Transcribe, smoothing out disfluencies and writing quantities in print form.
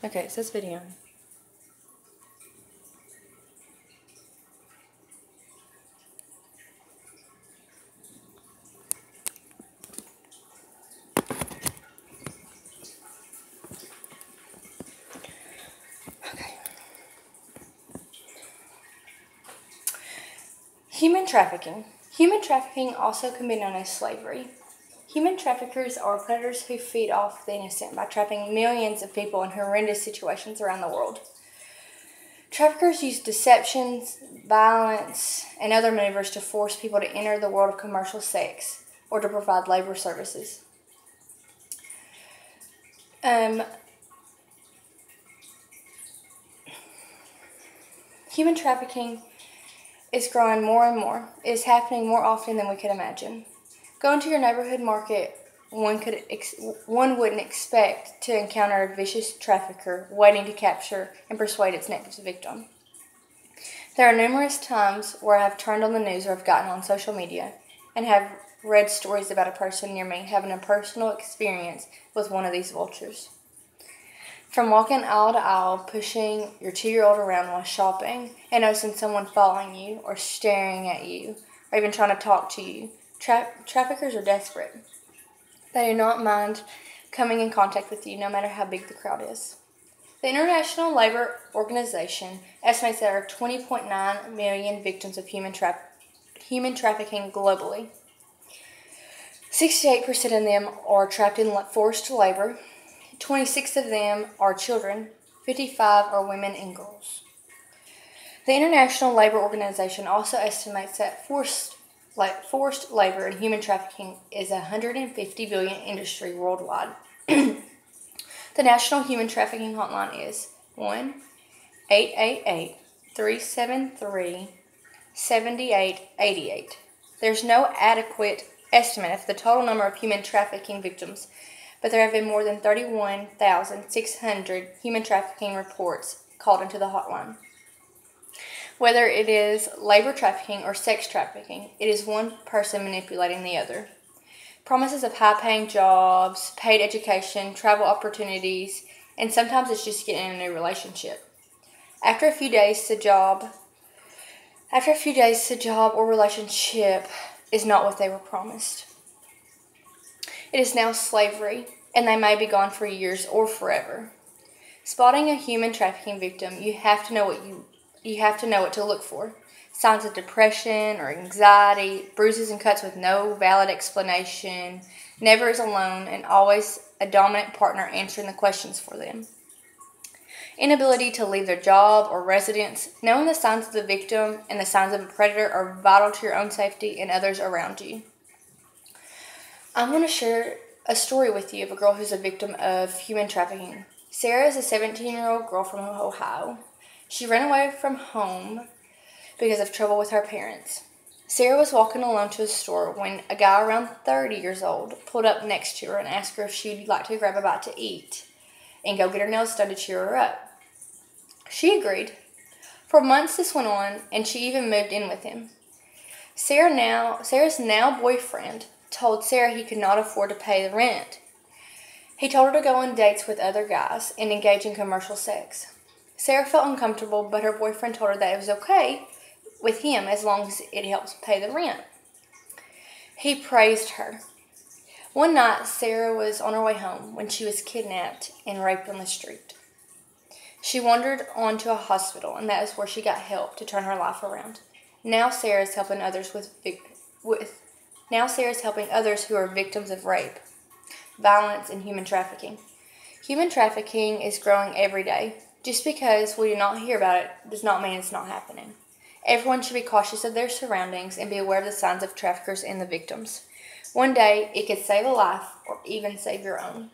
Okay, it says video. Okay. Human trafficking. Human trafficking also can be known as slavery. Human traffickers are predators who feed off the innocent by trapping millions of people in horrendous situations around the world. Traffickers use deceptions, violence, and other maneuvers to force people to enter the world of commercial sex or to provide labor services. Human trafficking is growing more and more. It is happening more often than we could imagine. Going to your neighborhood market, one wouldn't expect to encounter a vicious trafficker waiting to capture and persuade its next victim. There are numerous times where I have turned on the news or have gotten on social media and have read stories about a person near me having a personal experience with one of these vultures. From walking aisle to aisle, pushing your 2-year-old around while shopping, and noticing someone following you or staring at you or even trying to talk to you, traffickers are desperate. They do not mind coming in contact with you no matter how big the crowd is. The International Labor Organization estimates there are 20.9 million victims of human trafficking globally. 68% of them are trapped in forced labor. 26 of them are children. 55 are women and girls. The International Labor Organization also estimates that forced labor and human trafficking is a $150 billion industry worldwide. The National Human Trafficking Hotline is 1-888-373-7888. There's no adequate estimate of the total number of human trafficking victims, but there have been more than 31,600 human trafficking reports called into the hotline. Whether it is labor trafficking or sex trafficking, it is one person manipulating the other. Promises of high-paying jobs, paid education, travel opportunities, and sometimes it's just getting a new relationship. After a few days, the job or relationship is not what they were promised. It is now slavery, and they may be gone for years or forever. Spotting a human trafficking victim, you have to know what to look for. Signs of depression or anxiety, bruises and cuts with no valid explanation, never is alone, and always a dominant partner answering the questions for them. Inability to leave their job or residence. Knowing the signs of the victim and the signs of a predator are vital to your own safety and others around you. I'm going to share a story with you of a girl who's a victim of human trafficking. Sarah is a 17-year-old girl from Ohio. She ran away from home because of trouble with her parents. Sarah was walking alone to a store when a guy around 30 years old pulled up next to her and asked her if she'd like to grab a bite to eat and go get her nails done to cheer her up. She agreed. For months this went on, and she even moved in with him. Sarah's now boyfriend told Sarah he could not afford to pay the rent. He told her to go on dates with other guys and engage in commercial sex. Sarah felt uncomfortable, but her boyfriend told her that it was okay with him as long as it helps pay the rent. He praised her. One night, Sarah was on her way home when she was kidnapped and raped on the street. She wandered on to a hospital, and that is where she got help to turn her life around. Now Sarah is helping others who are victims of rape, violence, and human trafficking. Human trafficking is growing every day. Just because we do not hear about it does not mean it's not happening. Everyone should be cautious of their surroundings and be aware of the signs of traffickers and the victims. One day, it could save a life or even save your own.